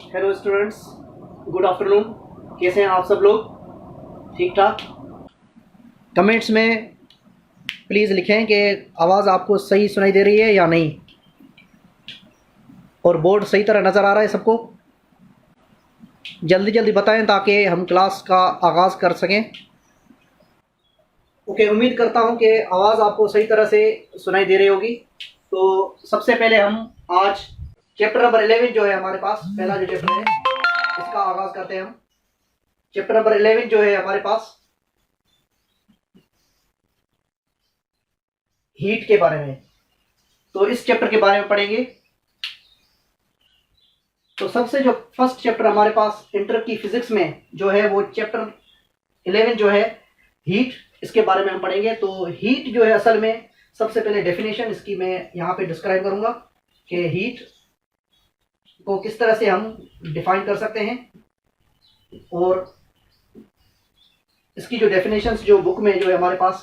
Hello students, good afternoon. कैसे हैं आप सब लोग? ठीक ठाक। कमेंट्स में प्लीज़ लिखें कि आवाज़ आपको सही सुनाई दे रही है या नहीं, और बोर्ड सही तरह नज़र आ रहा है सबको। जल्दी जल्दी बताएं ताकि हम क्लास का आगाज़ कर सकें। ओके, उम्मीद करता हूं कि आवाज़ आपको सही तरह से सुनाई दे रही होगी। तो सबसे पहले हम आज चैप्टर नंबर 11 जो है हमारे पास, पहला जो चैप्टर है इसका आगाज़ करते हैं हम। चैप्टर नंबर 11 जो है हमारे पास हीट के बारे में, तो इस चैप्टर के बारे में पढ़ेंगे। तो सबसे जो फर्स्ट चैप्टर हमारे पास इंटर की फिजिक्स में जो है वो चैप्टर 11 जो है हीट, इसके बारे में हम पढ़ेंगे। तो हीट जो है असल में सबसे पहले डेफिनेशन इसकी मैं यहाँ पे डिस्क्राइब करूंगा कि हीट को किस तरह से हम डिफाइन कर सकते हैं, और इसकी जो डेफिनेशंस जो बुक में जो है हमारे पास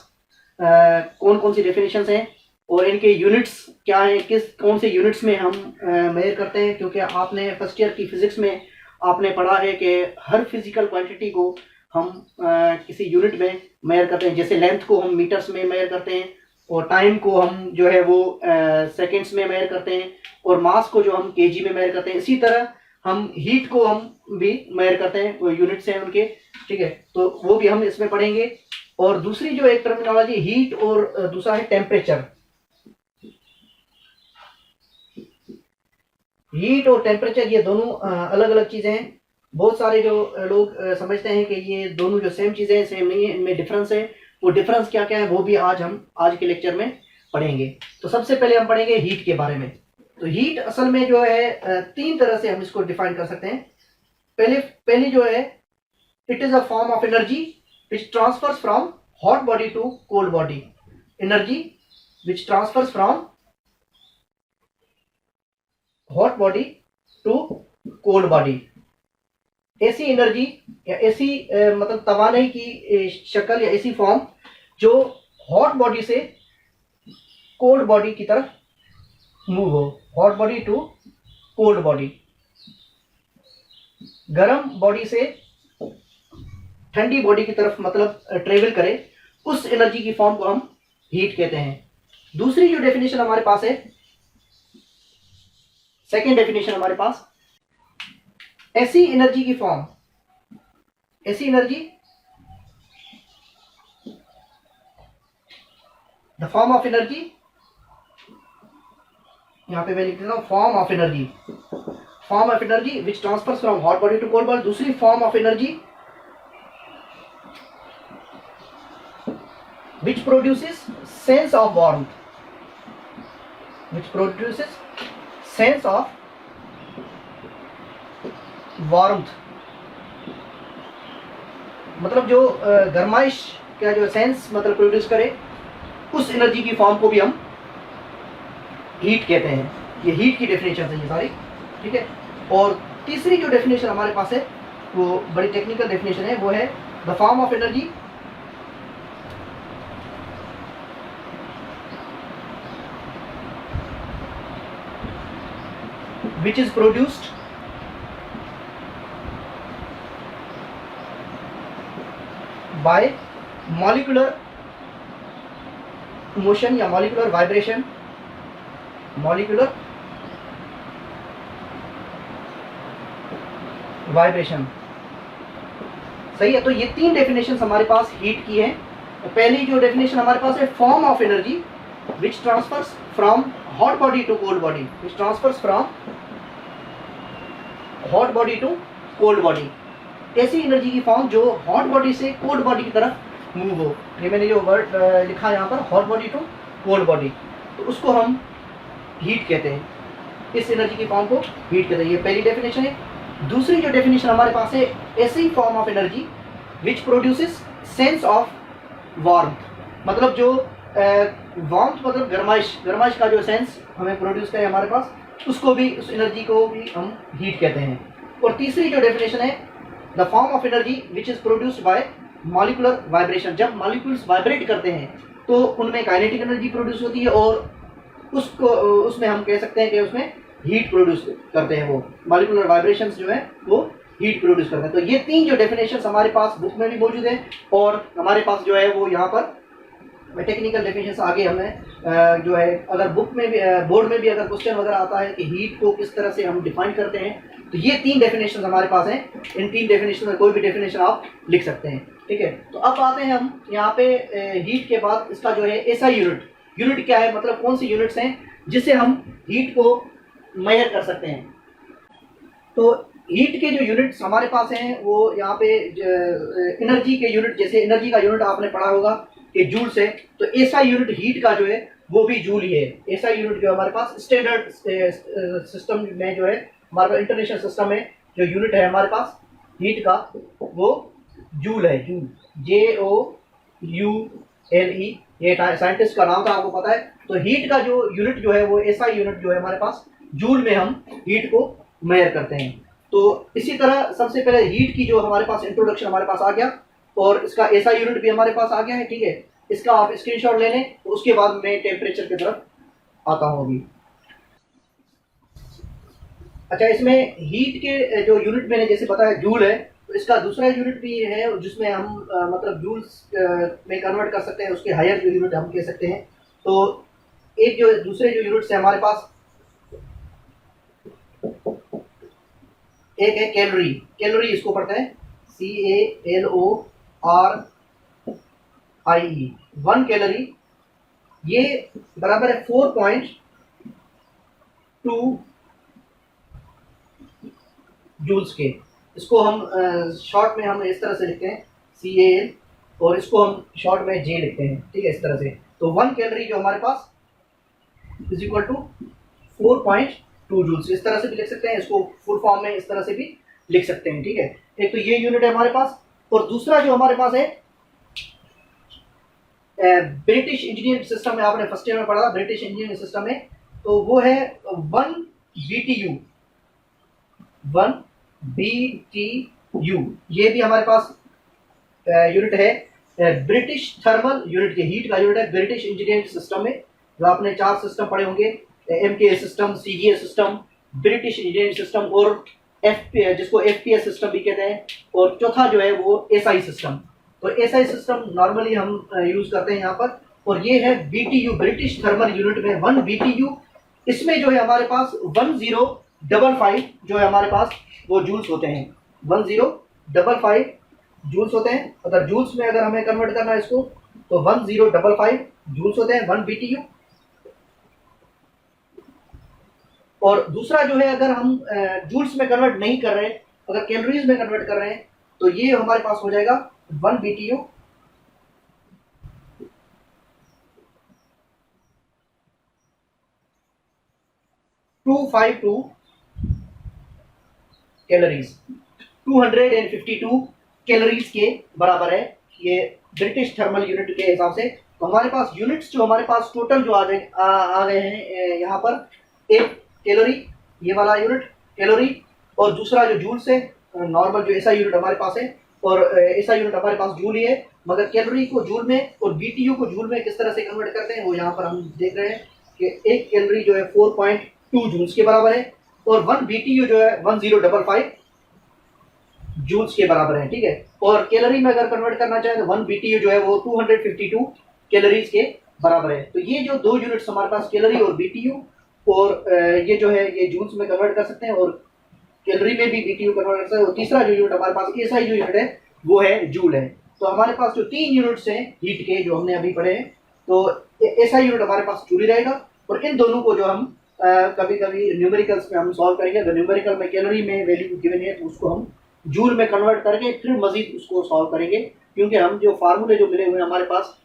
कौन कौन सी डेफिनेशंस हैं और इनके यूनिट्स क्या हैं, कौन से यूनिट्स में हम मेजर करते हैं। क्योंकि आपने फर्स्ट ईयर की फिजिक्स में आपने पढ़ा है कि हर फिजिकल क्वांटिटी को हम किसी यूनिट में मेजर करते हैं। जैसे लेंथ को हम मीटर्स में मेजर करते हैं, और टाइम को हम जो है वो सेकेंड्स में मेजर करते हैं, और मास को जो हम केजी में मेजर करते हैं। इसी तरह हम हीट को हम भी मेजर करते हैं, वो यूनिट्स हैं उनके, ठीक है। तो वो भी हम इसमें पढ़ेंगे। और दूसरी जो एक टर्मिनोलॉजी हीट और दूसरा है टेम्परेचर। हीट और टेम्परेचर ये दोनों अलग अलग चीजें हैं। बहुत सारे जो लोग समझते हैं कि ये दोनों जो सेम चीजें हैं, सेम नहीं है, इनमें डिफरेंस है। वो डिफरेंस क्या क्या है वो भी हम आज के लेक्चर में पढ़ेंगे। तो सबसे पहले हम पढ़ेंगे हीट के बारे में। तो हीट असल में जो है तीन तरह से हम इसको डिफाइन कर सकते हैं। पहली जो है, it is a form of energy which transfers from hot body to cold body. Energy which transfers from hot body to cold body. ऐसी एनर्जी या ऐसी मतलब तवानाई की शक्ल या ऐसी फॉर्म जो हॉट बॉडी से कोल्ड बॉडी की तरफ मूव हो। Hot body to cold body, गर्म बॉडी से ठंडी बॉडी की तरफ मतलब ट्रेवल करे, उस एनर्जी की फॉर्म को हम हीट कहते हैं। दूसरी जो डेफिनेशन हमारे पास है, सेकेंड डेफिनेशन हमारे पास, ऐसी एनर्जी की फॉर्म, ऐसी energy, the form of energy, यहां पे मैं लिख देता हूं form of energy, form of energy which transfers from hot body to cold body. दूसरी form of energy which produces sense of warmth, which produces sense of warmth, मतलब जो गरमाइश का जो सेंस मतलब प्रोड्यूस करे, उस एनर्जी की फॉर्म को भी हम हीट कहते हैं। ये हीट की डेफिनेशन है ये सारी, ठीक है। और तीसरी जो डेफिनेशन हमारे पास है वो बड़ी टेक्निकल डेफिनेशन है, वो है the form of energy which is produced by molecular motion या molecular vibration, molecular vibration। सही है। तो ये तीन डेफिनेशन हमारे पास हीट की हैं। पहली जो डेफिनेशन हमारे पास है, form of energy which transfers from hot body to cold body, which transfers from hot body to cold body. ऐसी एनर्जी की फॉर्म जो हॉट बॉडी से कोल्ड बॉडी की तरफ मूव हो। ये मैंने जो वर्ड लिखा है यहाँ पर, hot body to cold body, तो उसको हम हीट कहते हैं। इस एनर्जी की फॉर्म को हीट कहते हैं। ये पहली डेफिनेशन है। दूसरी जो डेफिनेशन हमारे पास है, ऐसी form of energy which produces sense of warmth, मतलब जो वार्मथ मतलब गरमाइश, गरमाइश का जो सेंस हमें प्रोड्यूस करे हमारे पास, उसको भी, उस एनर्जी को भी हम हीट कहते हैं। और तीसरी जो डेफिनेशन है, the form of energy which is produced by molecular vibration. जब मॉलिक्यूल्स वाइब्रेट करते हैं तो उनमें काइनेटिक एनर्जी प्रोड्यूस होती है, और उसको उसमें हम कह सकते हैं कि उसमें हीट प्रोड्यूस करते हैं, वो मॉलिक्यूलर वाइब्रेशंस जो है वो हीट प्रोड्यूस करते हैं। तो ये तीन जो डेफिनेशंस हमारे पास बुक में भी मौजूद है और हमारे पास जो है वो यहाँ पर टेक्निकल डेफिनेशंस आगे हमें जो है अगर बुक में भी बोर्ड में भी अगर क्वेश्चन वगैरह आता है कि हीट को किस तरह से हम डिफाइन करते हैं, तो ये तीन डेफिनेशन हमारे पास हैं। इन तीन डेफिनेशन में कोई भी डेफिनेशन आप लिख सकते हैं, ठीक है। तो अब आते हैं हम यहाँ पे हीट के बाद इसका जो है एसआई यूनिट। यूनिट क्या है, मतलब कौन सी यूनिट्स हैं जिससे हम हीट को मेजर कर सकते हैं। तो हीट के जो यूनिट्स हमारे पास हैं वो यहाँ पे एनर्जी के यूनिट, जैसे एनर्जी का यूनिट आपने पढ़ा होगा कि जूल से, तो एसआई यूनिट हीट का जो है वो भी जूल ही है। एसआई यूनिट जो हमारे पास स्टैंडर्ड सिस्टम में जो है, हमारे पास इंटरनेशनल सिस्टम में जो यूनिट है हमारे पास हीट का, वो जूल है। जूल, JOULE, ये साइंटिस्ट का नाम था, आपको पता है। तो हीट का जो यूनिट जो है वो एसआई यूनिट जो है हमारे पास जूल में हम हीट को मेजर करते हैं। तो इसी तरह सबसे पहले हीट की जो हमारे पास इंट्रोडक्शन हमारे पास आ गया और इसका एसआई यूनिट भी हमारे पास आ गया है, ठीक है। इसका आप स्क्रीनशॉट ले लें, तो उसके बाद मैं टेम्परेचर की तरफ आता हूँ अभी। अच्छा, इसमें हीट के जो यूनिट मैंने जैसे बताया जूल है, तो इसका दूसरा यूनिट भी है जिसमें हम मतलब जूल्स में कन्वर्ट कर सकते हैं, उसके हायर जो यूनिट हम कह सकते हैं। तो एक जो दूसरे जो यूनिट्स है हमारे पास, एक है कैलोरी। कैलोरी इसको पढ़ते हैं CALORIE। 1 कैलोरी ये बराबर है 4.2 जूल्स के। इसको हम शॉर्ट में हम इस तरह से लिखते हैं CAL, और इसको हम शॉर्ट में J लिखते हैं, ठीक है, इस तरह से। तो 1 कैलोरी जो हमारे पास इज इक्वल टू 4.2 जूल्स, इस तरह से भी लिख सकते हैं, इसको फुल फॉर्म में इस तरह से भी लिख सकते हैं, ठीक है। एक तो ये यूनिट है हमारे पास, और दूसरा जो हमारे पास है ब्रिटिश इंजीनियरिंग सिस्टम में, आपने फर्स्ट ईयर में पढ़ा था ब्रिटिश इंजीनियरिंग सिस्टम में, तो वो है 1 BTU। 1 BTU ये भी हमारे पास यूनिट है ब्रिटिश थर्मल यूनिट के, हीट का यूनिट है ब्रिटिश इंजीनियरिंग सिस्टम में। जो आपने 4 सिस्टम पढ़े होंगे, MKA system, CGA system, British engineering system और जिसको FPS सिस्टम भी कहते हैं, और चौथा जो है वो SI सिस्टम। तो SI सिस्टम नॉर्मली हम यूज करते हैं यहाँ पर, और ये है BTU, ब्रिटिश थर्मल यूनिट में 1 BTU। इसमें जो है हमारे पास 1055 जो है हमारे पास वो जूल्स होते हैं, 1055 जूल्स होते हैं। अगर जूल्स में अगर हमें कन्वर्ट करना है इसको, तो 1055 जूल्स होते हैं 1 BTU। और दूसरा जो है अगर हम जूल्स में कन्वर्ट नहीं कर रहे हैं, अगर कैलोरीज में कन्वर्ट कर रहे हैं, तो ये हमारे पास हो जाएगा 1 BTU 252 कैलोरीज, 252 कैलोरीज के बराबर है ये ब्रिटिश थर्मल यूनिट के हिसाब से। तो हमारे पास यूनिट्स जो हमारे पास टोटल जो आ गए हैं यहाँ पर, एक कैलोरी ये वाला यूनिट कैलोरी, और दूसरा जो जूल से नॉर्मल जो ऐसा यूनिट हमारे पास है, और ऐसा यूनिट हमारे पास जूल ही है। मगर कैलोरी को जूल में और BTU को जूल में किस तरह से कन्वर्ट करते हैं वो यहाँ पर हम देख रहे हैं कि एक कैलोरी जो है 4.2 जूल्स के बराबर है, और 1 BTU जो है 1055 जूल्स के बराबर है, ठीक है। और कैलोरी में अगर कन्वर्ट करना चाहे तो 1 BTU जो है वो 252 कैलोरीज के बराबर है। तो ये जो दो यूनिट्स हमारे पास कैलोरी और BTU, और ये जो है ये जूल्स में कन्वर्ट कर सकते हैं, और कैलोरी में भी BTU कन्वर्ट कर सकते हैं। और तीसरा जो यूनिट हमारे पास SI जो यूनिट है वो है जूल है। तो हमारे पास जो 3 यूनिट्स हैं हीट के जो हमने अभी पढ़े हैं, तो SI यूनिट हमारे पास जूल ही रहेगा, और इन दोनों को जो हम कभी कभी न्यूमेरिकल्स में हम सॉल्व करेंगे। अगर न्यूमेरिकल में कैलोरी में वैल्यू गिवन है तो उसको हम जूल में कन्वर्ट करके फिर मजीद उसको सॉल्व करेंगे, क्योंकि हम जो फार्मूले जो मिले हुए हैं हमारे पास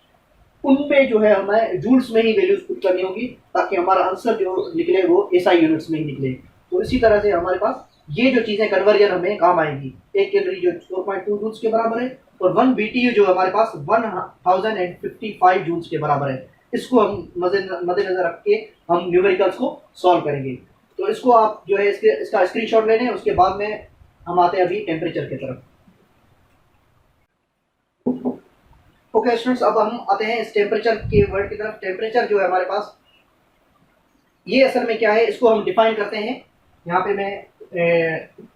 उनमें जो है हमें जूल्स में ही वैल्यूज पुट करनी होगी, ताकि हमारा आंसर जो निकले वो SI यूनिट्स में ही निकले। तो इसी तरह से हमारे पास ये जो चीज़ें कन्वर्जन हमें काम आएगी। एक कैलोरी जो 4.2 जूल्स के बराबर है, और 1 BTU जो हमारे पास 1055 जूल्स के बराबर है। इसको हम मद्देनजर रख के हम न्यूमेरिकल्स को सॉल्व करेंगे। तो इसको आप जो है इसका स्क्रीनशॉट ले लें। उसके बाद में हम आते हैं अभी टेम्परेचर की तरफ। ओके स्टूडेंट्स, अब हम आते हैं इस टेम्परेचर के वर्ड की तरफ। टेम्परेचर जो है हमारे पास ये असल में क्या है, इसको हम डिफाइन करते हैं। यहाँ पे मैं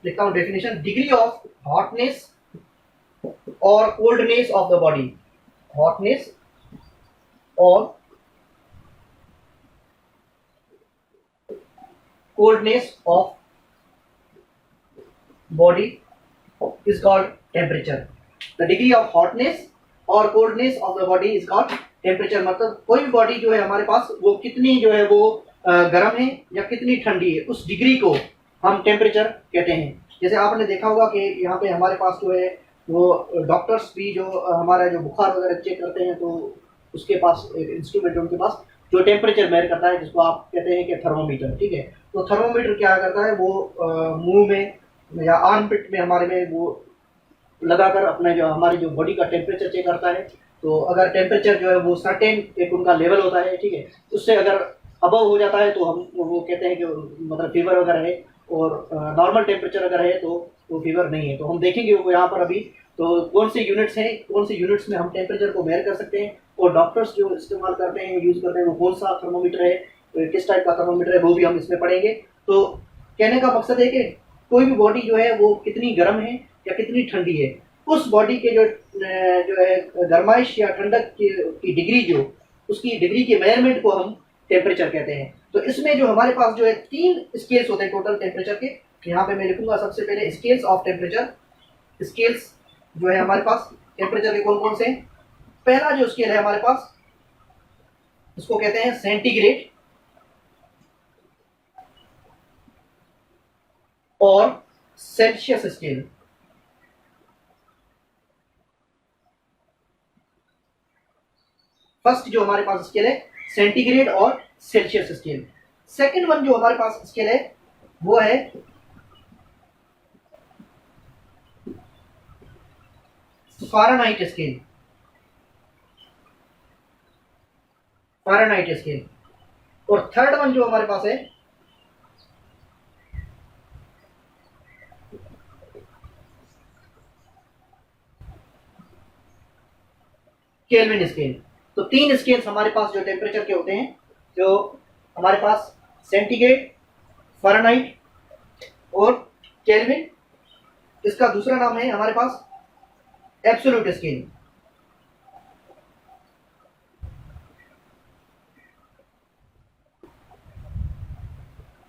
लिखता हूँ डेफिनेशन, डिग्री ऑफ हॉटनेस और coldness of the body, hotness और coldness of body is called temperature. The degree of hotness और coldness of the body is called temperature. मतलब कोई भी बॉडी जो है हमारे पास वो कितनी जो है वो गर्म है या कितनी ठंडी है, उस डिग्री को हम टेम्परेचर कहते हैं। जैसे आपने देखा होगा कि यहाँ पे हमारे पास जो है वो डॉक्टर्स भी जो हमारा जो बुखार वगैरह चेक करते हैं, तो उसके पास एक इंस्ट्रूमेंट उनके पास जो टेम्परेचर मेजर करता है, जिसको आप कहते हैं कि थर्मोमीटर। ठीक है, तो थर्मोमीटर क्या करता है, वो मुंह में या आर्म पिट में हमारे में वो लगाकर अपने जो हमारी जो बॉडी का टेम्परेचर चेक करता है। तो अगर टेम्परेचर जो है वो सर्टेन एक उनका लेवल होता है, ठीक है, उससे अगर अबव हो जाता है तो हम वो कहते हैं कि मतलब फीवर वगैरह है, और नॉर्मल टेम्परेचर अगर है तो वो फीवर नहीं है। तो हम देखेंगे वो यहाँ पर अभी तो कौन से यूनिट्स हैं, कौन से यूनिट्स में हम टेम्परेचर को मेजर कर सकते हैं, और डॉक्टर्स जो इस्तेमाल करते हैं, यूज़ करते हैं, वो कौन सा थर्मोमीटर है, किस टाइप का थर्मोमीटर है, वो भी हम इसमें पढ़ेंगे। तो कहने का मकसद है कि कोई भी बॉडी जो है वो कितनी गर्म है या कितनी ठंडी है, उस बॉडी के जो है गर्माइश या ठंडक की डिग्री, जो उसकी डिग्री के मेजरमेंट को हम टेम्परेचर कहते हैं। तो इसमें जो हमारे पास जो है 3 स्केल्स होते हैं टोटल टेम्परेचर के। यहाँ पे मैं लिखूंगा सबसे पहले स्केल्स ऑफ टेम्परेचर। स्केल्स जो है हमारे पास टेम्परेचर के कौन कौन से हैं। पहला जो स्केल है हमारे पास, उसको कहते हैं सेंटीग्रेड और सेल्सियस स्केल। फर्स्ट जो हमारे पास स्केल है सेंटीग्रेड और सेल्सियस स्केल। सेकंड वन जो हमारे पास स्केल है वो है फ़ारेनहाइट स्केल। Fahrenheit scale. और थर्ड वन जो हमारे पास है केल्विन स्केल। तो 3 स्केल्स हमारे पास जो टेम्परेचर के होते हैं, जो हमारे पास सेंटीग्रेड, फ़ारेनहाइट और केल्विन। इसका दूसरा नाम है हमारे पास एब्सोल्यूट स्केल।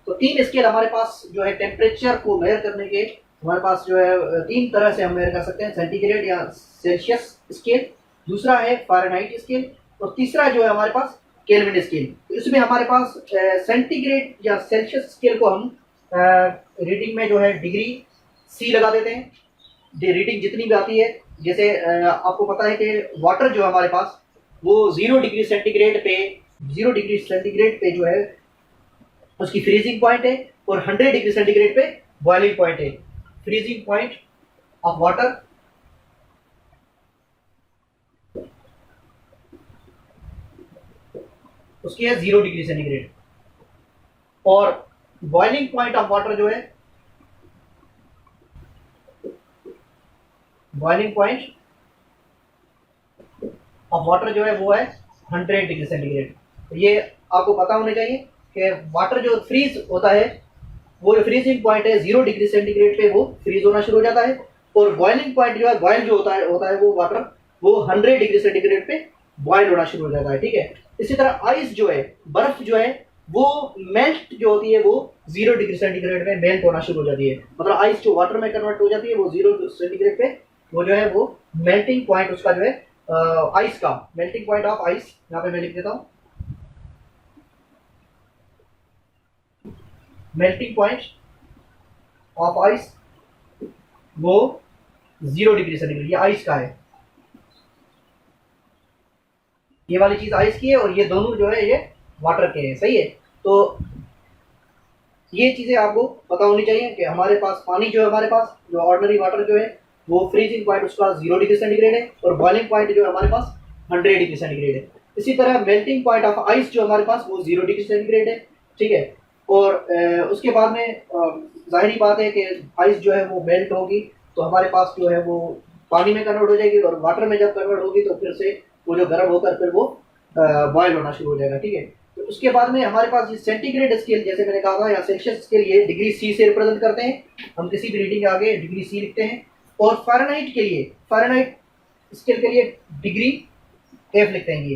तो 3 स्केल हमारे पास जो है टेम्परेचर को मेजर करने के, हमारे पास जो है 3 तरह से हम मेजर कर सकते हैं, सेंटीग्रेड या सेल्सियस स्केल, दूसरा है फ़ारेनहाइट स्केल, और तीसरा जो है हमारे पास केल्विन स्केल। तो इसमें हमारे पास सेंटीग्रेड या सेल्सियस स्केल को हम रीडिंग में जो है डिग्री सी लगा देते हैं। रीडिंग जितनी भी आती है, जैसे आपको पता है कि वाटर जो हमारे पास वो 0 डिग्री सेंटीग्रेड पे जो है उसकी फ्रीजिंग पॉइंट है, और 100 डिग्री सेंटीग्रेड पे बॉइलिंग पॉइंट है। फ्रीजिंग पॉइंट ऑफ वाटर उसकी है 0 डिग्री सेंटीग्रेड, और बॉइलिंग पॉइंट ऑफ वाटर जो है, बॉइलिंग पॉइंट ऑफ वाटर जो है वो है 100 डिग्री सेंटीग्रेड। तो ये आपको पता होना चाहिए कि वाटर जो फ्रीज होता है, वो जो फ्रीजिंग पॉइंट है 0 डिग्री सेंटीग्रेड पे वो फ्रीज होना शुरू हो जाता है, और बॉइलिंग पॉइंट जो है, बॉयल जो होता है वो वाटर वो 100 डिग्री सेंटीग्रेड पे बॉयल होना शुरू हो जाता है। ठीक है, इसी तरह आइस जो है, बर्फ जो है, वो मेल्ट जो होती है वो 0 डिग्री सेंटीग्रेड में मेल्ट होना शुरू हो जाती है। मतलब आइस जो वाटर में कन्वर्ट हो जाती है वो 0 सेंटीग्रेड पे वो जो है वो मेल्टिंग पॉइंट उसका जो है आइस का मेल्टिंग पॉइंट ऑफ आइस, यहाँ पे मैं लिख देता हूँ, मेल्टिंग पॉइंट ऑफ आइस वो 0 डिग्री सेंटीग्रेड, ये आइस का है, ये वाली चीज आइस की है, और ये दोनों जो है ये वाटर के हैं। सही है, तो ये चीजें आपको पता होनी चाहिए कि हमारे पास पानी जो है, हमारे पास जो ऑर्डिनरी वाटर जो है वो फ्रीजिंग पॉइंट उसका 0 डिग्री सेंटीग्रेड है, और बॉइलिंग पॉइंट जो है हमारे पास 100 डिग्री सेंटीग्रेड है। इसी तरह मेल्टिंग पॉइंट ऑफ आइस जो हमारे पास वो 0 डिग्री सेंटीग्रेड है। ठीक है, और उसके बाद में जाहिर बात है कि आइस जो है वो मेल्ट होगी तो हमारे पास जो है वो पानी में कन्वर्ट हो जाएगी, और वाटर में जब कन्वर्ट होगी तो फिर से वो जो गर्म होकर फिर वो बॉयल होना शुरू हो जाएगा। ठीक है, तो उसके बाद में हमारे पास ये सेंटीग्रेड स्केल, जैसे मैंने कहा था, या सेल्सियस स्केल, ये डिग्री सी से रिप्रेजेंट करते हैं। हम किसी भी रीडिंग के आगे डिग्री सी लिखते हैं। और फ़ारेनहाइट के लिए, फ़ारेनहाइट स्केल के लिए डिग्री एफ लिखते हैं।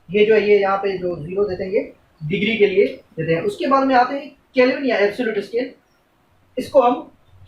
ये जो है, ये यहाँ पे जो जीरो देते हैं ये डिग्री के लिए देते हैं। उसके बाद में आते हैं केल्विन या एब्सोल्यूट स्केल। इसको हम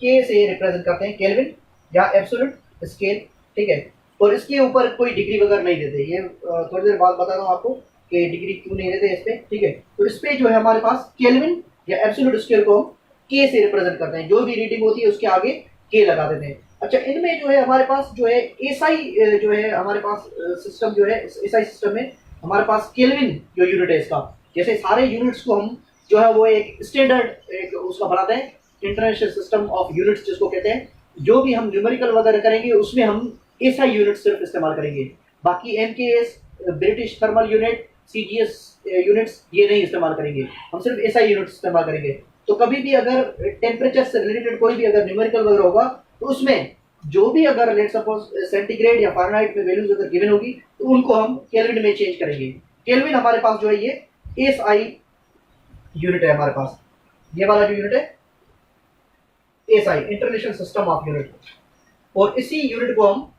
के से रिप्रेजेंट करते हैं, केल्विन या एब्सोल्यूट स्केल, ठीक है। और इसके ऊपर कोई डिग्री वगैरह नहीं देते। ये थोड़ी देर बाद बता दूँ आपको कि डिग्री क्यों नहीं देते इस पर, ठीक है। तो इस पर जो है हमारे पास केल्विन या एब्सोल्यूट स्केल को हम के से रिप्रेजेंट करते हैं। जो भी रीडिंग होती है उसके आगे के लगा देते हैं। अच्छा, इनमें जो है हमारे पास जो है एसआई जो है हमारे पास सिस्टम जो है, एसआई सिस्टम में हमारे पास केल्विन जो यूनिट है इसका, जैसे सारे यूनिट्स को हम जो है वो एक स्टैंडर्ड एक उसका बनाते हैं, इंटरनेशनल सिस्टम ऑफ यूनिट्स जिसको कहते हैं। जो भी हम न्यूमेरिकल वगैरह करेंगे उसमें हम एसआई यूनिट सिर्फ इस्तेमाल करेंगे। बाकी MKS, British thermal unit, CGS units ये नहीं इस्तेमाल करेंगे। हम सिर्फ एसआई यूनिट्स इस्तेमाल करेंगे। तो कभी भी अगर टेम्परेचर से रिलेटेड कोई भी अगर न्यूमेरिकल वगैरह होगा तो उसमें जो भी अगर लेट सपोज सेंटीग्रेड या फ़ारेनहाइट में वैल्यूज अगर गिवन होगी तो उनको हम केल्विन में चेंज करेंगे। केल्विन हमारे पास जो है ये एसआई यूनिट है हमारे पास। ये वाला जो यूनिट है SI, international system of unit. और इसी यूनिट को हम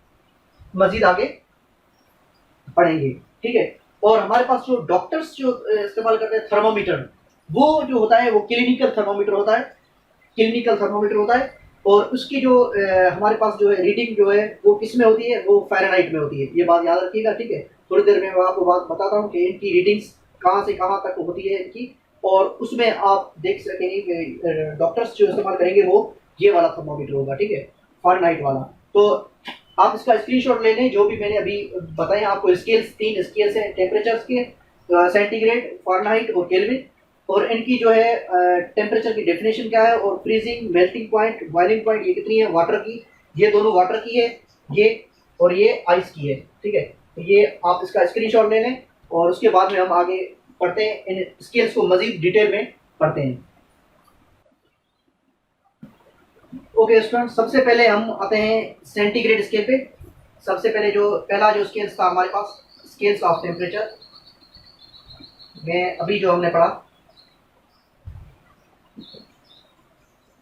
मजीद आगे पढ़ेंगे, ठीक है। और हमारे पास जो डॉक्टर्स जो इस्तेमाल करते हैं थर्मोमीटर, वो जो होता है वो क्लिनिकल थर्मोमीटर होता है, क्लिनिकल थर्मोमीटर होता है। और उसकी जो हमारे पास जो है रीडिंग जो है वो किस में होती है, वो फ़ारेनहाइट में होती है। ये बात याद रखिएगा, ठीक है। थोड़ी देर में मैं आपको बात बताता हूँ कि इनकी रीडिंग्स कहाँ से कहाँ तक होती है इनकी, और उसमें आप देख सकेंगे कि डॉक्टर्स जो इस्तेमाल करेंगे वो ये वाला थर्मोमीटर होगा, ठीक है, फ़ारेनहाइट वाला। तो आप इसका स्क्रीनशॉट ले लें, जो भी मैंने अभी बताए आपको स्केल्स, 3 स्केल्स हैं टेम्परेचर्स के, सेंटीग्रेड, फ़ारेनहाइट और केल्विन। और इनकी जो है टेम्परेचर की डेफिनेशन क्या है, और freezing, melting point, boiling point ये कितनी है वाटर की, ये दोनों वाटर की है ये, और ये आइस की है, ठीक है। तो ये आप इसका स्क्रीनशॉट ले लें और उसके बाद में हम आगे पढ़ते हैं, इन स्केल्स को मजीद डिटेल में पढ़ते हैं। ओके स्टूडेंट, सबसे पहले हम आते हैं सेंटीग्रेड स्केल पे। सबसे पहले जो पहला जो स्केल्स था हमारे पास, स्केल्स ऑफ टेम्परेचर में अभी जो हमने पढ़ा,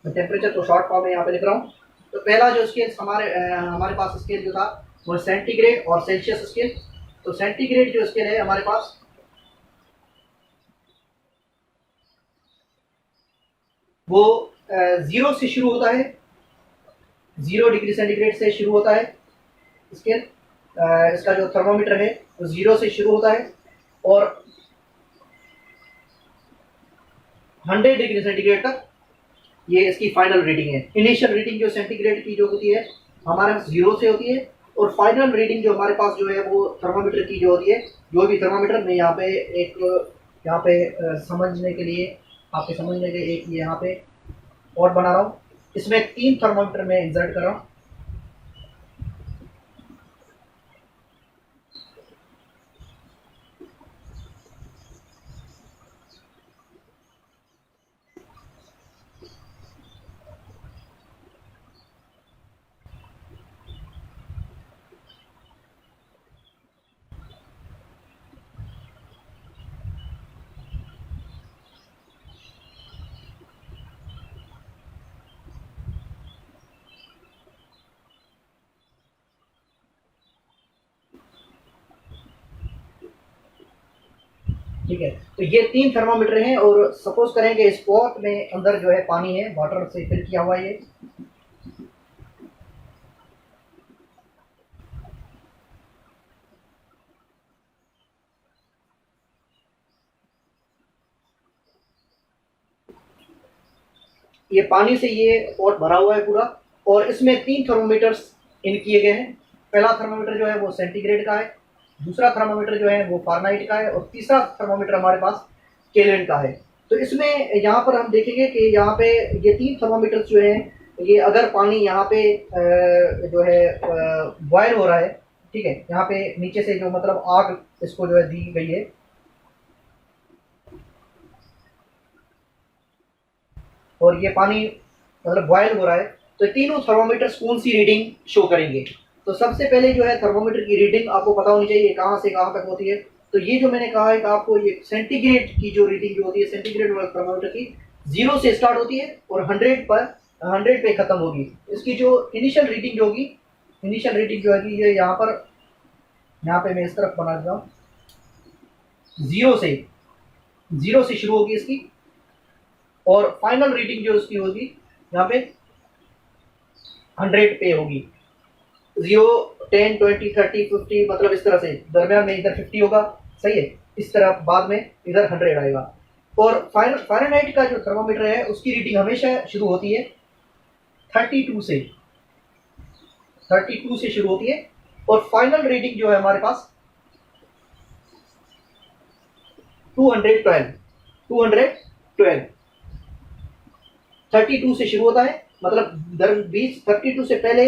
टेम्परेचर को शॉर्ट फॉर्म में यहाँ पे लिख रहा हूँ। तो पहला जो स्केल हमारे पास स्केल जो था वो सेंटीग्रेड और सेल्सियस स्केल। तो सेंटीग्रेड जो स्केल है हमारे पास वो 0 से शुरू होता है, 0 डिग्री सेंटीग्रेड से शुरू होता है स्केल। इसका जो थर्मोमीटर है वो 0 से शुरू होता है और 100 डिग्री सेंटीग्रेड तक ये इसकी फाइनल रीडिंग है। इनिशियल रीडिंग जो सेंटीग्रेड की जो होती है हमारे पास 0 से होती है, और फाइनल रीडिंग जो हमारे पास जो है वो थर्मामीटर की जो होती है, जो भी थर्मामीटर में यहाँ पे एक यहाँ पे समझने के लिए, आपके समझने के लिए एक यहाँ पे और बना रहा हूँ। इसमें 3 थर्मामीटर में इंसर्ट कर रहा हूँ। ठीक है, तो ये 3 थर्मामीटर हैं, और सपोज करें कि इस पॉट में अंदर जो है पानी है, वाटर से फिल किया हुआ है। ये पानी से ये पॉट भरा हुआ है पूरा, और इसमें 3 थर्मोमीटर्स इन किए गए हैं। पहला थर्मोमीटर जो है वो सेंटीग्रेड का है, दूसरा थर्मोमीटर जो है वो फ़ारेनहाइट का है, और तीसरा थर्मोमीटर हमारे पास केल्विन का है। तो इसमें यहाँ पर हम देखेंगे कि यहाँ पे ये 3 थर्मोमीटर्स जो हैं, ये अगर पानी यहाँ पे जो है बॉयल हो रहा है, ठीक है, यहाँ पे नीचे से जो मतलब आग इसको जो है दी गई है, और ये पानी मतलब बॉयल हो रहा है, तो तीनों थर्मोमीटर्स कौन सी रीडिंग शो करेंगे। तो सबसे पहले जो है थर्मोमीटर की रीडिंग आपको पता होनी चाहिए कहाँ से कहाँ तक होती है। तो ये जो मैंने कहा है कि आपको ये सेंटीग्रेड की जो रीडिंग जो होती है सेंटीग्रेड वाला थर्मामीटर की 0 से स्टार्ट होती है और 100 पे खत्म होगी। इसकी जो इनिशियल रीडिंग जो होगी, इनिशियल रीडिंग जो है ये यहाँ पे मैं इस तरफ बना देता हूँ, 0 से शुरू होगी इसकी और फाइनल रीडिंग जो उसकी होगी यहाँ पे 100 पे होगी। 0, 10, 20, 30, 50 मतलब इस तरह से, दरम्यान में इधर 50 होगा, सही है, इस तरह बाद में इधर 100 आएगा। और फ़ारेनहाइट का जो थर्मामीटर है उसकी रीडिंग हमेशा शुरू होती है 32 से शुरू होती है और फाइनल रीडिंग जो है हमारे पास 212 32 से शुरू होता है, मतलब 32 से पहले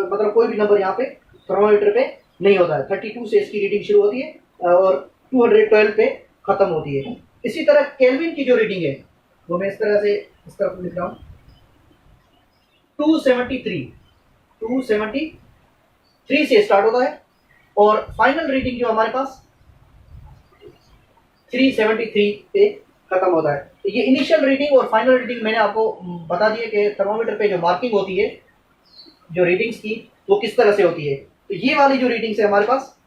मतलब कोई भी नंबर यहाँ पे थर्मामीटर पे नहीं होता है। 32 से इसकी रीडिंग शुरू होती है और 212 पे खत्म होती है। इसी तरह केल्विन की जो रीडिंग है वो मैं इस तरफ लिख रहा हूँ, 273 से स्टार्ट होता है और फाइनल रीडिंग जो हमारे पास 373 पे खत्म होता है। तो ये इनिशियल रीडिंग और फाइनल रीडिंग मैंने आपको बता दिया कि थर्मामीटर पे जो मार्किंग होती है जो रीडिंग्स की वो किस तरह से होती है। तो ये वाली जो रीडिंग्स है हमारे पास,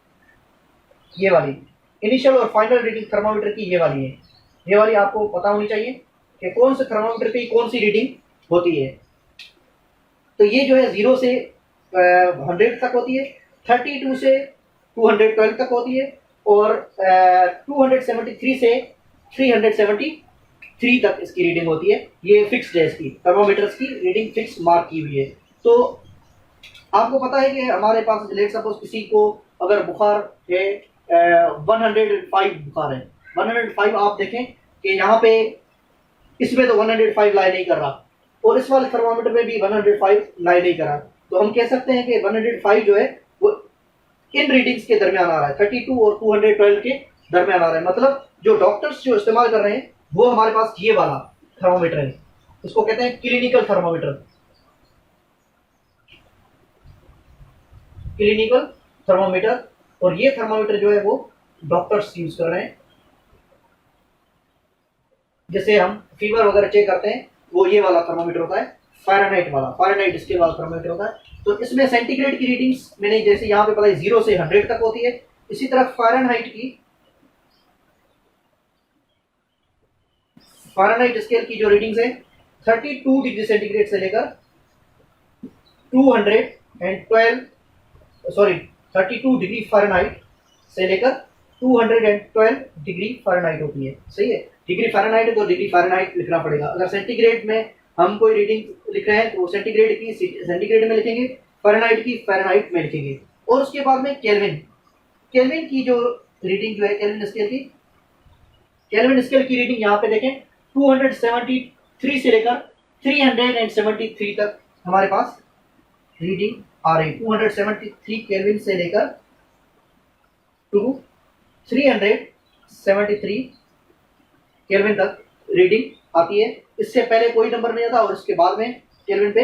ये वाली इनिशियल और फाइनल रीडिंग थर्मामीटर की ये वाली है। ये वाली आपको पता होनी चाहिए कि कौन से थर्मामीटर पे कौन सी रीडिंग होती है। तो ये जो है 0 से 100 तक होती है, 32 से 212 तक होती है और 273 से 373 तक इसकी रीडिंग होती है। ये फिक्स्ड है, इसकी थर्मामीटर्स की रीडिंग फिक्स मार्क की हुई है। तो आपको पता है कि हमारे पास लेट सपोज किसी को अगर बुखार है 105 बुखार है, 105 आप देखें कि यहाँ पे इसमें तो 105 लाई नहीं कर रहा और इस वाले थर्मामीटर में भी 105 लाई नहीं कर रहा, तो हम कह सकते हैं कि 105 जो है वो इन रीडिंग्स के दरमियान आ रहा है, 32 और 212 के दरमियान आ रहा है। मतलब जो डॉक्टर्स जो इस्तेमाल कर रहे हैं वो हमारे पास ये वाला थर्मामीटर है, इसको कहते हैं क्लिनिकल थर्मामीटर। और ये थर्मामीटर जो है वो डॉक्टर्स यूज कर रहे हैं। जैसे हम फीवर वगैरह चेक करते हैं वो ये वाला थर्मामीटर होता है, फ़ारेनहाइट इसके वाला थर्मामीटर होता है। तो इसमें सेंटीग्रेड की रीडिंग्स मैंने जैसे यहाँ पे बताई 0 से 100 तक होती है। इसी तरह फ़ारेनहाइट स्केल की जो रीडिंग्स है 32 डिग्री सेंटीग्रेड से लेकर 32 डिग्री फ़ारेनहाइट से लेकर 212 डिग्री फ़ारेनहाइट होती है, सही है। डिग्री फ़ारेनहाइट तो डिग्री फ़ारेनहाइट लिखना पड़ेगा। अगर सेंटीग्रेड में हम कोई रीडिंग लिख रहे हैं तो सेंटीग्रेड की सेंटीग्रेड में लिखेंगे, फ़ारेनहाइट की फ़ारेनहाइट में लिखेंगे। और उसके बाद में केल्विन की जो रीडिंग जो है केल्विन स्केल की रीडिंग यहाँ पे देखें 273 से लेकर 373 तक हमारे पास रीडिंग आ रही। 273 केल्विन से लेकर 373 केल्विन तक रीडिंग आती है। इससे पहले कोई नंबर नहीं आता और इसके बाद में केल्विन पे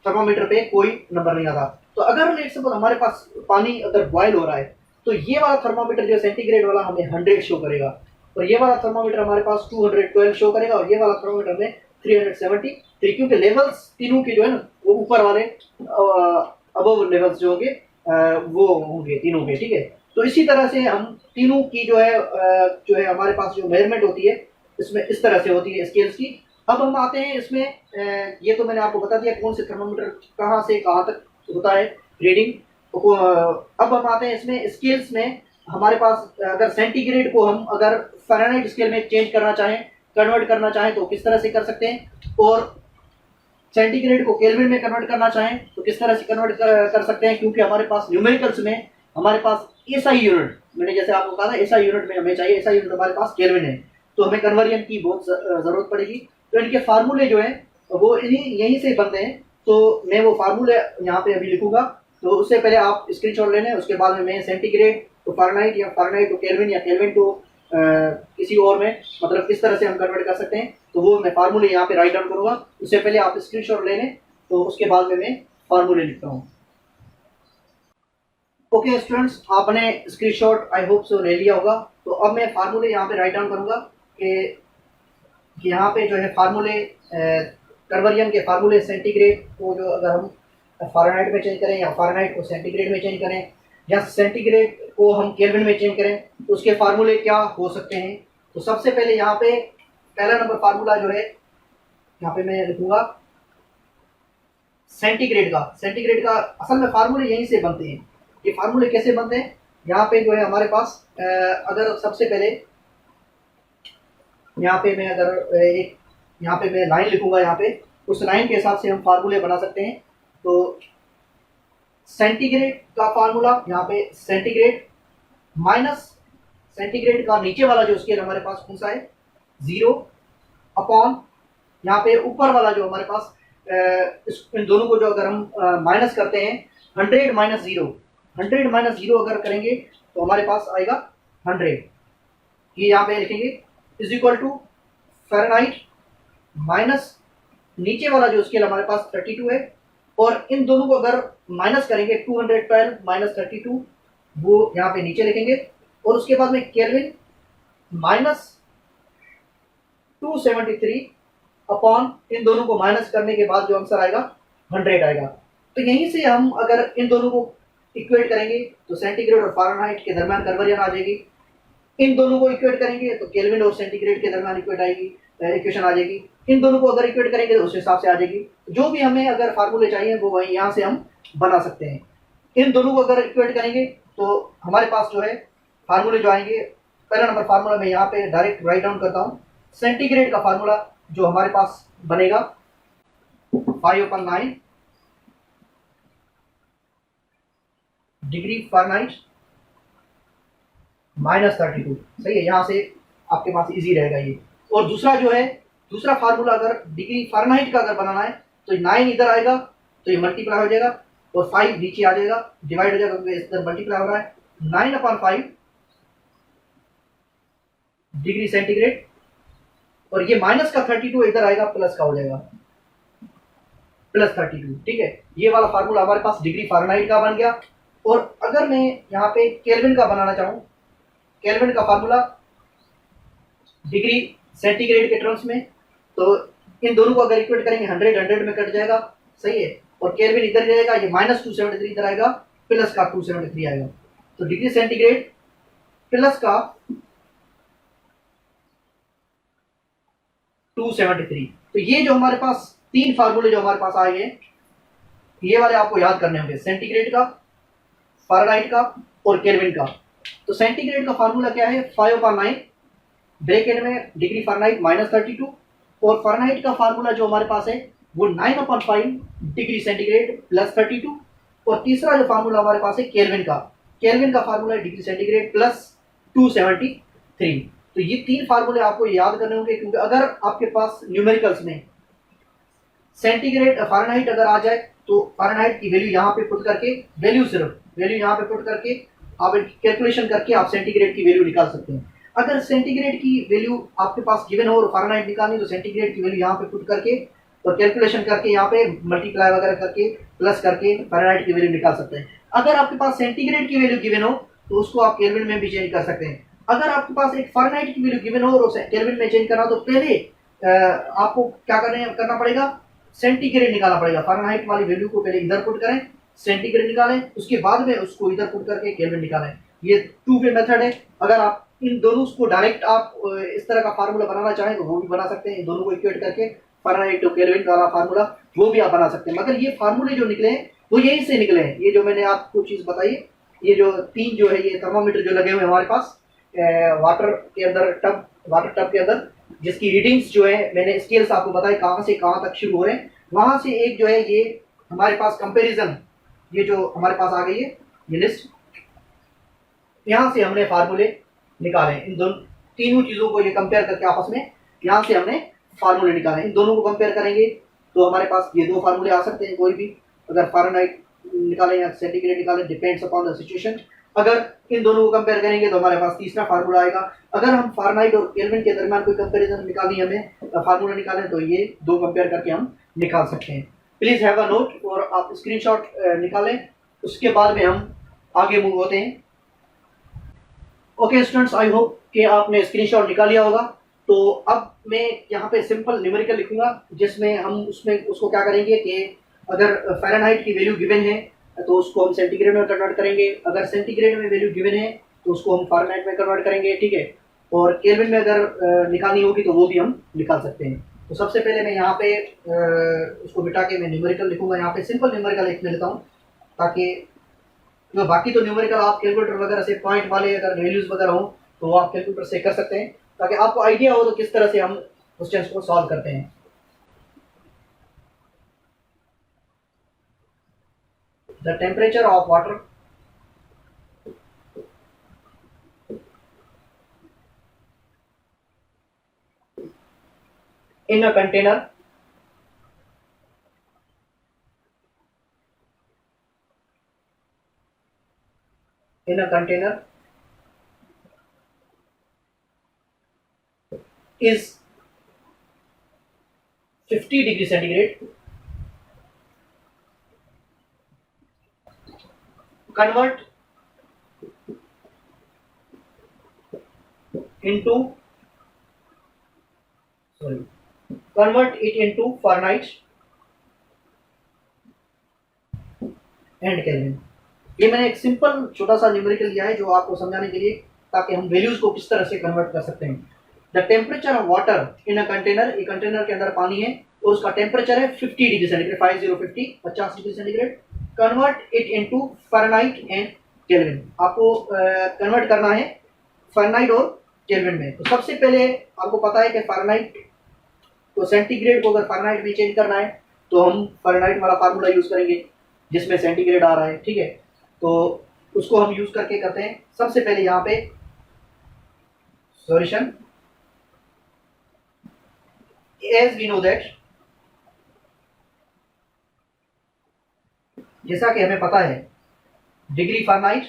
थर्मामीटर पे कोई नंबर नहीं आता। तो अगर लेट सपोज हमारे पास पानी अगर बॉयल हो रहा है तो ये वाला थर्मामीटर जो सेंटीग्रेड वाला हमें 100 शो करेगा और ये वाला थर्मामीटर हमारे पास 212 शो करेगा और ये वाला थर्मामीटर में 373, क्योंकि लेवल्स तीनों के जो है ना वो ऊपर वाले अबव लेवल्स जो होंगे वो होंगे तीनों के, ठीक है। तो इसी तरह से हम तीनों की जो है हमारे पास जो मेजरमेंट होती है इसमें इस तरह से होती है स्केल्स की। अब हम आते हैं इसमें ये तो मैंने आपको बता दिया कौन से थर्मामीटर कहाँ से कहाँ तक होता है रीडिंग। अब हम आते हैं इसमें स्केल्स में। हमारे पास अगर सेंटीग्रेड को हम अगर फ़ारेनहाइट स्केल में चेंज करना चाहें, कन्वर्ट करना चाहें तो किस तरह से कर सकते हैं, और सेंटीग्रेड को केल्विन में कन्वर्ट करना चाहें तो किस तरह से कन्वर्ट कर सकते हैं, क्योंकि हमारे पास न्यूमेरिकल्स में हमारे पास एसआई यूनिट, मैंने जैसे आपको कहा था एसआई यूनिट में हमें चाहिए, एसआई यूनिट हमारे पास केल्विन है तो हमें कन्वर्जन की बहुत ज़रूरत पड़ेगी। तो इनके फार्मूले जो हैं वो यहीं से बनते हैं। तो मैं वो फार्मूले यहाँ पे अभी लिखूंगा, तो उससे पहले आप स्क्रीनशॉट ले लें। उसके बाद में मैं सेंटीग्रेड टू फ़ारेनहाइट या फ़ारेनहाइट टू केल्विन या केल्विन टू किसी और में मतलब किस तरह से हम कन्वर्ट कर सकते हैं तो वो मैं फार्मूले यहाँ पे राइट डाउन करूँगा। उससे पहले आप स्क्रीनशॉट ले लें, तो उसके बाद में मैं फार्मूले लिखता हूँ। ओके स्टूडेंट्स, आपने स्क्रीनशॉट आई होप सो ले लिया होगा। तो अब मैं फार्मूले यहाँ पे राइट डाउन करूँगा कि यहाँ पे जो है फार्मूले कन्वर्जन के फार्मूले सेंटीग्रेड को जो अगर हम फ़ारेनहाइट में चेंज करें या फ़ारेनहाइट को सेंटीग्रेड में चेंज करें या सेंटीग्रेड को हम केल्विन में चेंज करें तो उसके फार्मूले क्या हो सकते हैं। तो सबसे पहले यहाँ पे पहला नंबर फार्मूला जो है यहाँ पे मैं लिखूँगा सेंटीग्रेड का असल में फार्मूले यहीं से बनते हैं। ये फार्मूले कैसे बनते हैं, यहाँ पे जो है हमारे पास अगर सबसे पहले यहाँ पे मैं अगर एक यहाँ पे मैं लाइन लिखूंगा, यहाँ पे उस लाइन के हिसाब से हम फार्मूले बना सकते हैं। तो सेंटीग्रेड का फार्मूला यहाँ पे सेंटीग्रेड माइनस सेंटीग्रेड का नीचे वाला जो स्केल हमारे पास कौन सा है 0 अपॉन यहाँ पे ऊपर वाला जो हमारे पास इन दोनों को जो अगर हम माइनस करते हैं 100 माइनस 0 अगर करेंगे तो हमारे पास आएगा 100। ये यहाँ पे लिखेंगे is equal to Fahrenheit minus नीचे वाला जो स्केल हमारे पास 32 है और इन दोनों को अगर माइनस करेंगे 212 माइनस 32 वो यहाँ पे नीचे लिखेंगे और उसके बाद में केल्विन माइनस 273 अपॉन इन दोनों को माइनस करने के बाद जो आंसर आएगा 100 आएगा। तो यहीं से हम अगर इन दोनों को इक्वेट करेंगे तो सेंटीग्रेड और फ़ारेनहाइट के दरमियान कन्वर्जन आ जाएगी। इन दोनों को इक्वेट करेंगे तो केल्विन और सेंटीग्रेड के दरमियान इक्वेशन आ जाएगी। इन दोनों को अगर इक्वेट करेंगे तो उस हिसाब से आ जाएगी। जो भी हमें अगर फार्मूले चाहिए वो वही यहाँ से हम बना सकते हैं। इन दोनों को अगर इक्वेट करेंगे तो हमारे पास जो है फार्मूले जो आएंगे, पहला नंबर फार्मूला मैं यहाँ पे डायरेक्ट राइट डाउन करता हूँ। सेंटीग्रेड का फार्मूला जो हमारे पास बनेगा 5/9 डिग्री फ़ारेनहाइट माइनस 32। सही है, यहाँ से आपके पास इजी रहेगा ये। और दूसरा जो है दूसरा फार्मूला अगर डिग्री फ़ारेनहाइट का अगर बनाना है तो 9 इधर आएगा तो ये मल्टीप्लाई हो जाएगा और 5 नीचे आ जाएगा, डिवाइड हो जाएगा क्योंकि इधर मल्टीप्लाई हो रहा है। 9/5 डिग्री सेंटीग्रेड और ये माइनस का 32 इधर आएगा, प्लस का हो जाएगा प्लस 32। ठीक है, ये वाला फार्मूला हमारे पास डिग्री फ़ारेनहाइट का बन गया। और अगर मैं यहाँ पे केल्विन का बनाना चाहूँ, केल्विन का फार्मूला डिग्री सेंटीग्रेड के टर्म्स में, तो इन दोनों को अगर इक्वेट करेंगे 100 में कट जाएगा। सही है, और केल्विन इधर जाएगा, ये माइनस 273 इधर आएगा, प्लस का 273 आएगा। तो डिग्री सेंटीग्रेड प्लस का 273। तो ये जो हमारे पास तीन फार्मूले जो हमारे पास आए हैं ये वाले आपको याद करने होंगे, सेंटीग्रेड का, फ़ारेनहाइट का और केल्विन का। तो सेंटीग्रेड का फार्मूला क्या है 5/9 ब्रैकेट में डिग्री फ़ारेनहाइट माइनस 32 और फ़ारेनहाइट का फार्मूला जो हमारे पास है वो 9/5 डिग्री सेंटीग्रेड प्लस 32। और तीसरा जो फार्मूला हमारे पास है केल्विन का फार्मूला है डिग्री सेंटीग्रेड प्लस 273। तो ये तीन फार्मूले आपको याद करने होंगे क्योंकि अगर आपके पास न्यूमेरिकल्स में सेंटीग्रेड फ़ारेनहाइट अगर आ जाए तो फ़ारेनहाइट की वैल्यू यहाँ पे पुट करके वैल्यू यहाँ पे पुट करके आप कैलकुलेशन करके आप सेंटीग्रेड की वैल्यू निकाल सकते हैं। अगर सेंटीग्रेड की वैल्यू आपके पास गिवन हो और फ़ारेनहाइट निकालनी तो सेंटीग्रेड की वैल्यू यहाँ पे पुट करके और कैलकुलेशन करके यहाँ पे मल्टीप्लाई वगैरह करके प्लस करके फ़ारेनहाइट की वैल्यू निकाल सकते हैं। अगर आपके पास सेंटीग्रेड की वैल्यू गिवन हो तो उसको आप केल्विन में भी चेंज कर सकते हैं। अगर आपके पास एक फ़ारेनहाइट की वैल्यू गिवन हो और केल्विन में चेंज करना तो पहले आपको क्या करना पड़ेगा, सेंटीग्रेड निकालना पड़ेगा। फ़ारेनहाइट वाली वैल्यू को पहले इधर पुट करें, सेंटीग्रेड निकालें, उसके बाद में उसको इधर पुट करके केल्विन निकालें। ये 2 वे मेथड है। अगर आप इन दोनों को डायरेक्ट आप इस तरह का फार्मूला बनाना चाहें तो वो भी बना सकते हैं। इन दोनों को इक्वेट करके फ़ारेनहाइट और केल्विन का फार्मूला वो भी आप बना सकते हैं। मगर ये फार्मूले जो निकले हैं वो यहीं से निकले हैं। ये जो मैंने आपको चीज़ बताई, ये जो तीन जो है ये थर्मामीटर जो लगे हुए हैं हमारे पास वाटर टब के अंदर, जिसकी रीडिंग्स जो है मैंने स्केल्स आपको बताए कहाँ से कहाँ तक शुरू हो रहे हैं। वहाँ से एक जो है ये हमारे पास कंपैरिजन, ये जो हमारे पास आ गई है ये लिस्ट, यहाँ से हमने फार्मूले निकाले। इन दोनों तीनों चीज़ों को ये कंपेयर करके आपस में यहाँ से हमने फार्मूले निकाले। इन दोनों को कंपेयर करेंगे तो हमारे पास ये 2 फार्मूले आ सकते हैं कोई भी, अगर फ़ारेनहाइट निकालें या सेंटीग्रेड निकालें, डिपेंड्स अपॉन द सिचुएशन। अगर इन दोनों को कंपेयर करेंगे तो हमारे पास तीसरा फार्मूला आएगा। अगर हम फ़ारेनहाइट और केल्विन के दरमियान कोई कंपैरिजन निकालनी हमें फार्मूला निकालें तो ये 2 कंपेयर करके हम निकाल सकते हैं। प्लीज़ हैव अ नोट और आप स्क्रीनशॉट निकालें। उसके बाद में हम आगे मूव होते हैं। ओके स्टूडेंट्स, आई होप कि आपने स्क्रीनशॉट निकाल लिया होगा। तो अब मैं यहाँ पे सिंपल न्यूमेरिकल लिखूंगा जिसमें हम उसमें उसको क्या करेंगे कि अगर फ़ारेनहाइट की वैल्यू गिवन है तो उसको हम सेंटीग्रेड में कन्वर्ट करेंगे, अगर सेंटीग्रेड में वैल्यू गिवन है तो उसको हम फ़ारेनहाइट में कन्वर्ट करेंगे, ठीक है। और केल्विन में अगर निकालनी होगी तो वो भी हम निकाल सकते हैं। तो सबसे पहले मैं यहाँ पे उसको बिठा के मैं न्यूमेरिकल लिखूंगा। यहाँ पे सिंपल न्यूमेरिकल एक में लेता हूँ ताकि जो बाकी तो न्यूमेरिकल आप कैलकुलेटर वगैरह से पॉइंट वाले अगर वैल्यूज वगैरह हो तो वो आप कैलकुलेटर से कर सकते हैं ताकि आपको आइडिया हो तो किस तरह से हम क्वेश्चंस को सॉल्व करते हैं। The temperature of water in a container is 50 degree centigrade. Convert it into Fahrenheit and kelvin. ये मैंने एक सिंपल छोटा सा न्यूमेरिकल लिया है जो आपको समझाने के लिए ताकि हम वैल्यूज को किस तरह से कन्वर्ट कर सकते हैं। The temperature of water in a container, एक कंटेनर के अंदर पानी है और उसका टेम्परेचर है 50 degree centigrade, 50 degree centigrade. Convert it into Fahrenheit and kelvin. आपको कन्वर्ट करना है फ़ारेनहाइट और केल्विन में। तो सबसे पहले आपको पता है कि फ़ारेनहाइट तो सेंटीग्रेड को अगर फ़ारेनहाइट में चेंज करना है तो हम फ़ारेनहाइट वाला फार्मूला यूज़ करेंगे जिसमें सेंटीग्रेड आ रहा है, ठीक है। तो उसको हम यूज़ करके करते हैं। सबसे पहले यहाँ पे solution, as we know that, जैसा कि हमें पता है degree Fahrenheit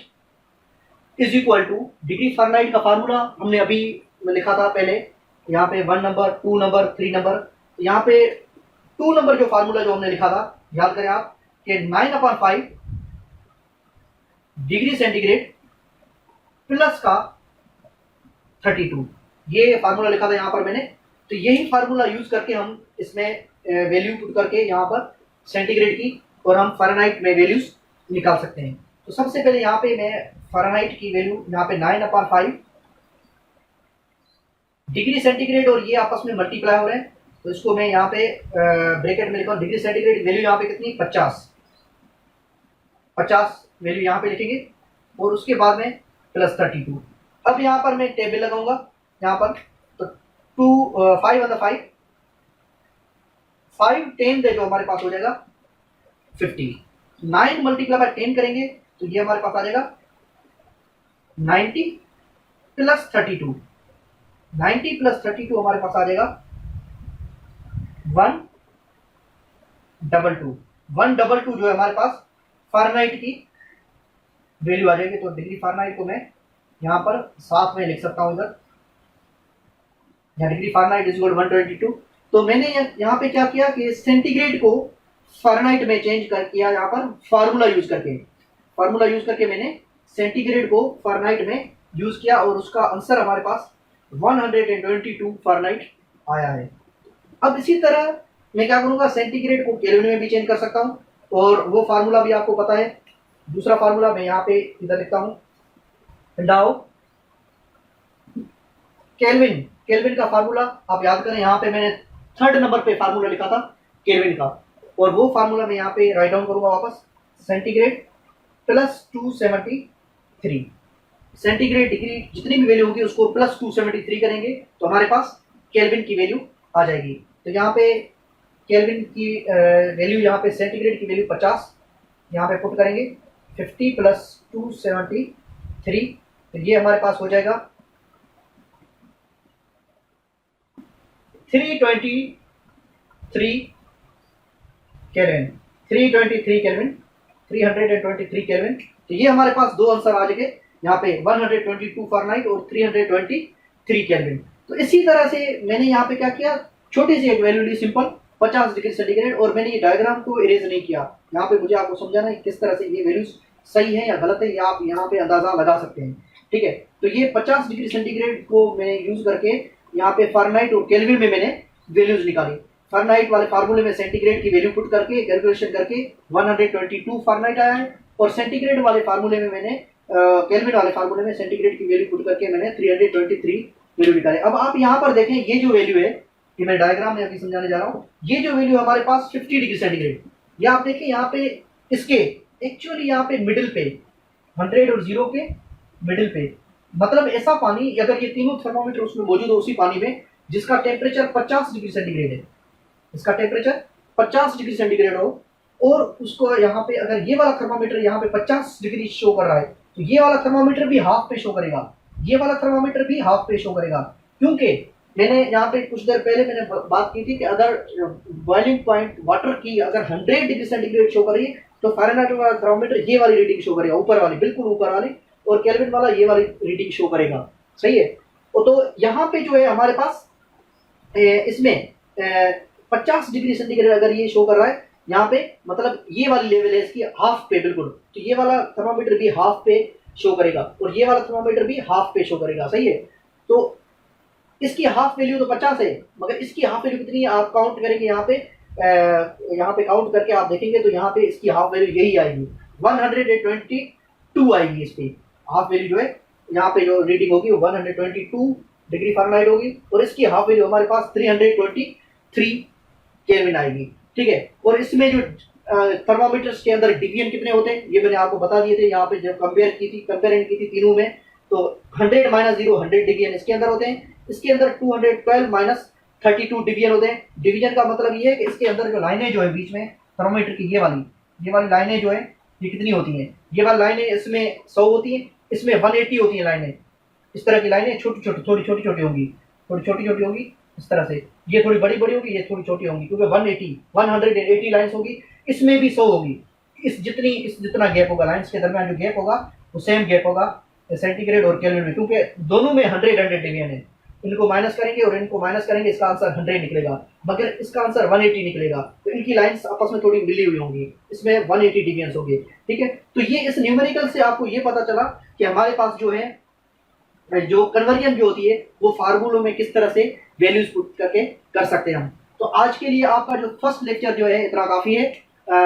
is equal to, degree Fahrenheit का फार्मूला हमने अभी लिखा था पहले, यहाँ पे 1 नंबर, 2 नंबर, 3 नंबर। यहाँ पे 2 नंबर जो फार्मूला जो हमने लिखा था, याद करें आप कि 9/5 डिग्री सेंटीग्रेड प्लस का 32, ये फार्मूला लिखा था यहाँ पर मैंने। तो यही फार्मूला यूज करके हम इसमें वैल्यू पुट करके यहाँ पर सेंटीग्रेड की और हम फ़ारेनहाइट में वैल्यूज निकाल सकते हैं। तो सबसे पहले यहाँ पे मैं फ़ारेनहाइट की वैल्यू यहाँ पे 9/5 डिग्री सेंटीग्रेड और ये आपस में मल्टीप्लाई हो रहे हैं तो इसको मैं यहाँ पे ब्रैकेट में लिखा हूँ। डिग्री सेंटीग्रेड वैल्यू यहाँ पे कितनी, 50 वैल्यू यहाँ पे लिखेंगे और उसके बाद में प्लस 32। अब यहाँ पर मैं टेबल लगाऊंगा यहाँ पर, तो 5 on the 5 10 दे जो हमारे पास हो जाएगा 50। 9 मल्टीप्लाई बाय 10 करेंगे तो ये हमारे पास आ जाएगा 90 प्लस 32। 90 प्लस 32 हमारे पास आ जाएगा 122। 122 जो है हमारे पास फ़ारेनहाइट की वैल्यू आ जाएगी। तो डिग्री फ़ारेनहाइट को मैं यहाँ पर साथ में लिख सकता हूँ इधर, यहाँ डिग्री फ़ारेनहाइट इज इक्वल 122। तो मैंने यहाँ पे क्या किया कि सेंटीग्रेड को फ़ारेनहाइट में चेंज कर किया, यहाँ पर फार्मूला यूज करके मैंने सेंटीग्रेड को फ़ारेनहाइट में यूज किया और उसका आंसर हमारे पास 122 फ़ारेनहाइट आया है। अब इसी तरह मैं क्या करूँगा, सेंटीग्रेड को केल्विन में भी चेंज कर सकता हूँ और वो फार्मूला भी आपको पता है। दूसरा फार्मूला मैं यहाँ पे इधर लिखता हूँ, डाउ केल्विन का फार्मूला आप याद करें, यहाँ पे मैंने 3rd नंबर पे फार्मूला लिखा था केल्विन का और वो फार्मूला मैं यहाँ पे राइट डाउन करूँगा वापस, सेंटीग्रेड प्लस 273। सेंटीग्रेड डिग्री जितनी भी वैल्यू होगी उसको प्लस 273 करेंगे तो हमारे पास केल्विन की वैल्यू आ जाएगी। तो यहाँ पे केल्विन की वैल्यू, यहाँ पे सेंटीग्रेड की वैल्यू 50 यहाँ पे पुट करेंगे, 50 प्लस 273 तो ये हमारे पास हो जाएगा 323 केल्विन, 323 केल्विन। तो ये हमारे पास दो आंसर आ जाएंगे यहाँ पे 122 फ़ारेनहाइट और 323 केल्विन। तो इसी तरह से मैंने यहाँ पे क्या किया, छोटी सी एक वैल्यू ली सिंपल 50 डिग्री सेंटीग्रेड और मैंने ये डायग्राम को इरेज नहीं किया। यहाँ पे मुझे आपको समझाना है किस तरह से ये वैल्यूज सही है या गलत है, ये आप यहाँ पे अंदाजा लगा सकते हैं। ठीक है, तो ये 50 डिग्री सेंटीग्रेड को मैंने यूज करके यहाँ पे फारेनहाइट और केल्विन में मैंने वैल्यूज निकाली। फारेनहाइट वाले फार्मूले में सेंटीग्रेड की वैल्यू पुट करके कैलकुलेशन करके 122 फारेनहाइट आया है, और सेंटीग्रेड वाले फार्मूले में मैंने केल्विन वाले फार्मूले में सेंटीग्रेड की वैल्यू पुट करके मैंने 323 वैल्यू निकाले। अब आप यहाँ पर देखें, ये जो वैल्यू है, ये मैं डायग्राम में अभी समझाने जा रहा हूँ, ये जो वैल्यू हमारे पास 50 डिग्री सेंटीग्रेड, ये आप देखिए यहाँ पे इसके एक्चुअली यहाँ पे मिडिल पे 100 और 0 के मिडिल पे, मतलब ऐसा पानी, अगर ये तीनों थर्मोमीटर उसमें मौजूद हो उसी पानी में जिसका टेम्परेचर 50 डिग्री सेंटीग्रेड है, इसका टेम्परेचर 50 डिग्री सेंटीग्रेड हो, और उसको यहाँ पे अगर ये वाला थर्मोमीटर यहाँ पे 50 डिग्री शो कर रहा है, तो ये वाला थर्मोमीटर भी हाफ पे शो करेगा, ये वाला थर्मोमीटर भी हाफ पे शो करेगा। क्योंकि मैंने यहाँ पे कुछ देर पहले मैंने बात की थी कि अगर बॉइलिंग पॉइंट वाटर की अगर 100 डिग्री सेंटीग्रेड शो करिए तो फारेनहाइट वाला थर्मोमीटर ये वाली रीडिंग शो करेगा, ऊपर वाली, बिल्कुल ऊपर वाली, और केल्विन वाला ये वाली रीडिंग शो करेगा। सही है, तो यहाँ पे जो है हमारे पास इसमें 50 डिग्री सेंटीग्रेड अगर ये शो कर रहा है यहाँ पे, मतलब ये वाली लेवल है इसकी हाफ पे बिल्कुल, तो ये वाला थर्मोमीटर भी हाफ पे शो करेगा और ये वाला थर्मोमीटर भी हाफ पे शो करेगा। सही है, तो इसकी हाफ वैल्यू तो 50 है, मगर इसकी हाफ वैल्यू कितनी है आप काउंट करेंगे यहाँ पे काउंट करके आप देखेंगे तो यहाँ पे इसकी हाफ वैल्यू यही आएगी, 122 आएगी। इसकी हाफ वैल्यू जो है यहाँ पे जो रीडिंग होगी वो 122 डिग्री फारेनहाइट होगी, और इसकी हाफ वैल्यू हमारे पास 323 केल्विन आएगी। ठीक है, और इसमें जो थर्मोमीटर्स के अंदर डिवीजन कितने होते हैं ये मैंने आपको बता दिए थे, यहाँ पे जब कंपेयरिंग की थी तीनों में, तो 100 - 0 100 डिवीजन इसके अंदर होते हैं, इसके अंदर 212 - 32 डिवीजन होते हैं। डिवीजन का मतलब ये है कि इसके अंदर जो लाइनें जो है बीच में थर्मोमीटर की ये वाली लाइनें जो है ये कितनी होती हैं, ये वाली लाइनें इसमें 100 होती हैं, इसमें 180 होती हैं लाइनें। इस तरह की लाइनें थोड़ी छोटी छोटी होंगी इस तरह से, ये थोड़ी बड़ी होगी, ये थोड़ी छोटी होंगी, क्योंकि 180 लाइन्स होगी, इसमें भी 100 होगी। इस जितना गैप होगा लाइन्स के दरमियान, जो गैप होगा वो सेम गैप होगा सेंटीग्रेड और केल्विन में, क्योंकि दोनों में 100 डिवीजन है। इनको माइनस करेंगे और इनको माइनस करेंगे, इसका आंसर 100 निकलेगा, मगर इसका आंसर 180 निकलेगा, तो इनकी लाइन्स आपस में थोड़ी मिली हुई होंगी, इसमें 180 डिवीजन होंगे। ठीक है, तो ये इस न्यूमेरिकल से आपको ये पता चला कि हमारे पास जो है जो कन्वर्जन जो होती है वो फार्मूलों में किस तरह से वैल्यूज पुट करके कर सकते हैं हम। तो आज के लिए आपका जो फर्स्ट लेक्चर जो है इतना काफ़ी है।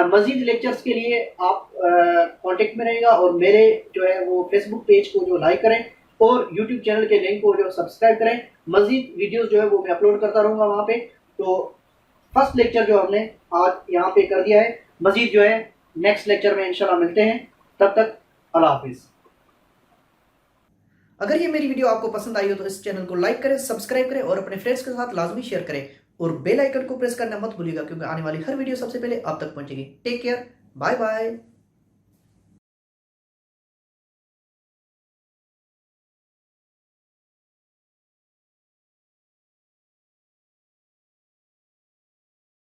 मजीद लेक्चर्स के लिए आप कांटेक्ट में रहेगा, और मेरे जो है वो फेसबुक पेज को जो लाइक करें और यूट्यूब चैनल के लिंक को जो सब्सक्राइब करें। मजीद वीडियोस जो है वो मैं अपलोड करता रहूँगा वहाँ पे। तो फर्स्ट लेक्चर जो हमने आज यहाँ पे कर दिया है, मजीद जो है नेक्स्ट लेक्चर में इंशाल्लाह मिलते हैं, तब तक अल्लाह हाफिज़। अगर ये मेरी वीडियो आपको पसंद आई हो तो इस चैनल को लाइक करें, सब्सक्राइब करें और अपने फ्रेंड्स के साथ लाजमी शेयर करें, और बेल आइकन को प्रेस करना मत भूलिएगा, क्योंकि आने वाली हर वीडियो सबसे पहले आप तक पहुंचेगी। Take care, bye bye.